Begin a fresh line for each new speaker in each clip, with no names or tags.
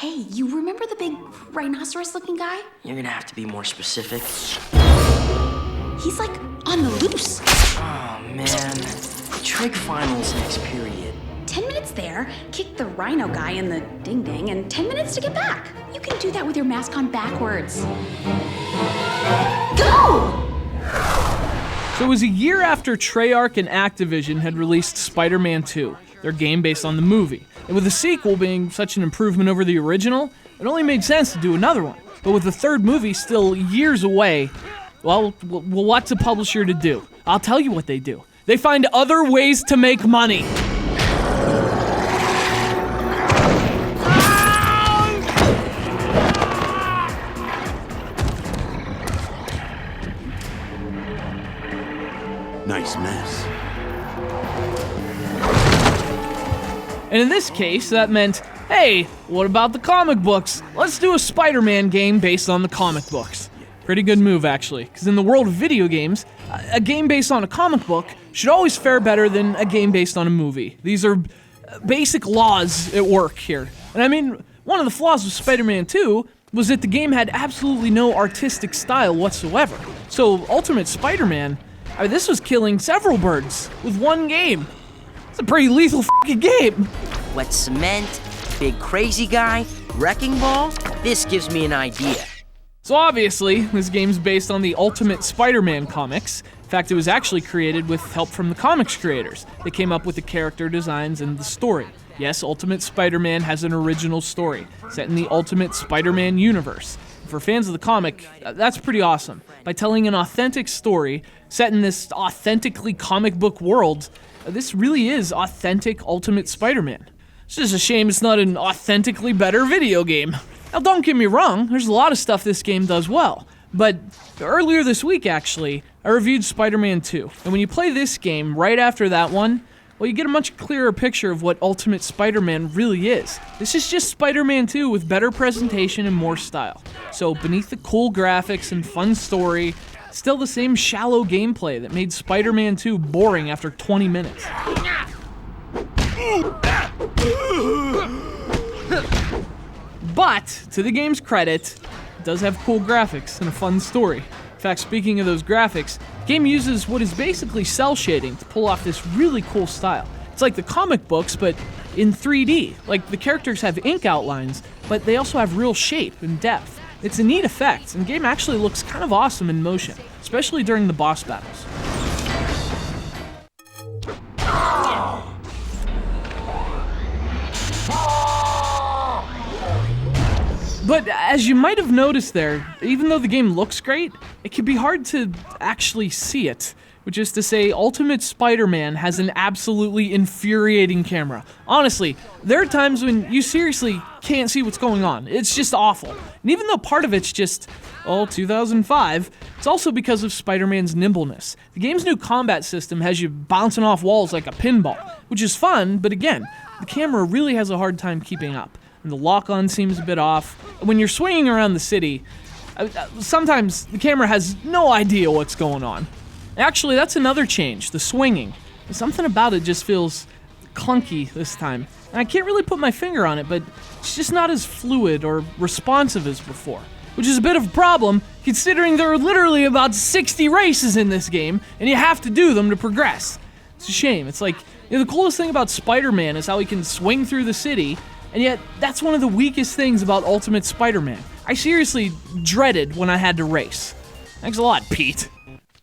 Hey, you remember the big rhinoceros-looking guy?
You're gonna have to be more specific.
He's like on the loose.
Oh man, trig finals next period.
10 minutes there, kick the rhino guy in the ding-ding, and 10 minutes to get back. You can do that with your mask on backwards. Go!
So it was a year after Treyarch and Activision had released Spider-Man 2, their game based on the movie. And with the sequel being such an improvement over the original, it only made sense to do another one. But with the third movie still years away, well, what's a publisher to do? I'll tell you what they do. They find other ways to make money.
Nice mess.
And in this case, that meant, hey, what about the comic books? Let's do a Spider-Man game based on the comic books. Pretty good move, actually, because in the world of video games, a game based on a comic book should always fare better than a game based on a movie. These are basic laws at work here. And I mean, one of the flaws with Spider-Man 2 was that the game had absolutely no artistic style whatsoever. So Ultimate Spider-Man, this was killing several birds with one game. It's a pretty lethal fucking game.
Wet cement, big crazy guy, wrecking ball. This gives me an idea.
So obviously, this game's based on the Ultimate Spider-Man comics. In fact, it was actually created with help from the comics creators. They came up with the character designs and the story. Yes, Ultimate Spider-Man has an original story, set in the Ultimate Spider-Man universe. For fans of the comic, that's pretty awesome. By telling an authentic story set in this authentically comic book world, this really is authentic Ultimate Spider-Man. It's just a shame it's not an authentically better video game. Now don't get me wrong, there's a lot of stuff this game does well, but earlier this week actually, I reviewed Spider-Man 2, and when you play this game right after that one, well, you get a much clearer picture of what Ultimate Spider-Man really is. This is just Spider-Man 2 with better presentation and more style. So beneath the cool graphics and fun story, still the same shallow gameplay that made Spider-Man 2 boring after 20 minutes. But, to the game's credit, it does have cool graphics and a fun story. In fact, speaking of those graphics, the game uses what is basically cel-shading to pull off this really cool style. It's like the comic books, but in 3D. Like, the characters have ink outlines, but they also have real shape and depth. It's a neat effect, and the game actually looks kind of awesome in motion, especially during the boss battles. But as you might have noticed there, even though the game looks great, it can be hard to actually see it. Which is to say, Ultimate Spider-Man has an absolutely infuriating camera. Honestly, there are times when you seriously can't see what's going on. It's just awful. And even though part of it's just, 2005, it's also because of Spider-Man's nimbleness. The game's new combat system has you bouncing off walls like a pinball, which is fun, but again, the camera really has a hard time keeping up. And the lock-on seems a bit off. When you're swinging around the city, sometimes the camera has no idea what's going on. Actually, that's another change, the swinging. Something about it just feels clunky this time. And I can't really put my finger on it, but it's just not as fluid or responsive as before. Which is a bit of a problem, considering there are literally about 60 races in this game, and you have to do them to progress. It's a shame. It's like, the coolest thing about Spider-Man is how he can swing through the city, and yet, that's one of the weakest things about Ultimate Spider-Man. I seriously dreaded when I had to race. Thanks a lot, Pete.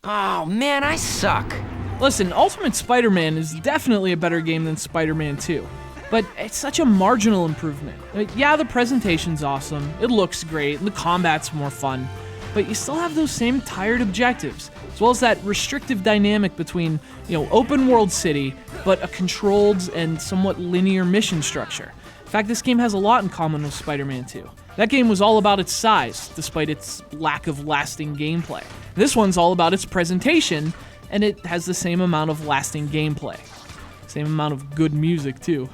Oh man, I suck.
Listen, Ultimate Spider-Man is definitely a better game than Spider-Man 2, but it's such a marginal improvement. Yeah, the presentation's awesome, it looks great, and the combat's more fun, but you still have those same tired objectives, as well as that restrictive dynamic between, open world city, but a controlled and somewhat linear mission structure. In fact, this game has a lot in common with Spider-Man 2. That game was all about its size, despite its lack of lasting gameplay. This one's all about its presentation, and it has the same amount of lasting gameplay. Same amount of good music, too.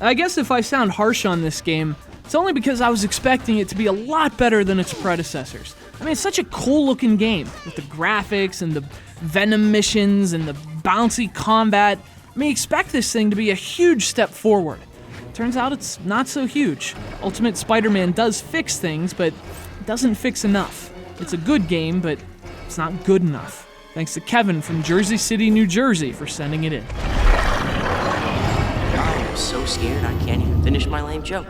I guess if I sound harsh on this game, it's only because I was expecting it to be a lot better than its predecessors. I mean, it's such a cool-looking game, with the graphics and the Venom missions and the bouncy combat. I mean, expect this thing to be a huge step forward. turns out it's not so huge. Ultimate Spider-Man does fix things, but it doesn't fix enough. It's a good game, but it's not good enough. Thanks to Kevin from Jersey City, New Jersey for sending it in.
I am so scared I can't even finish my lame joke.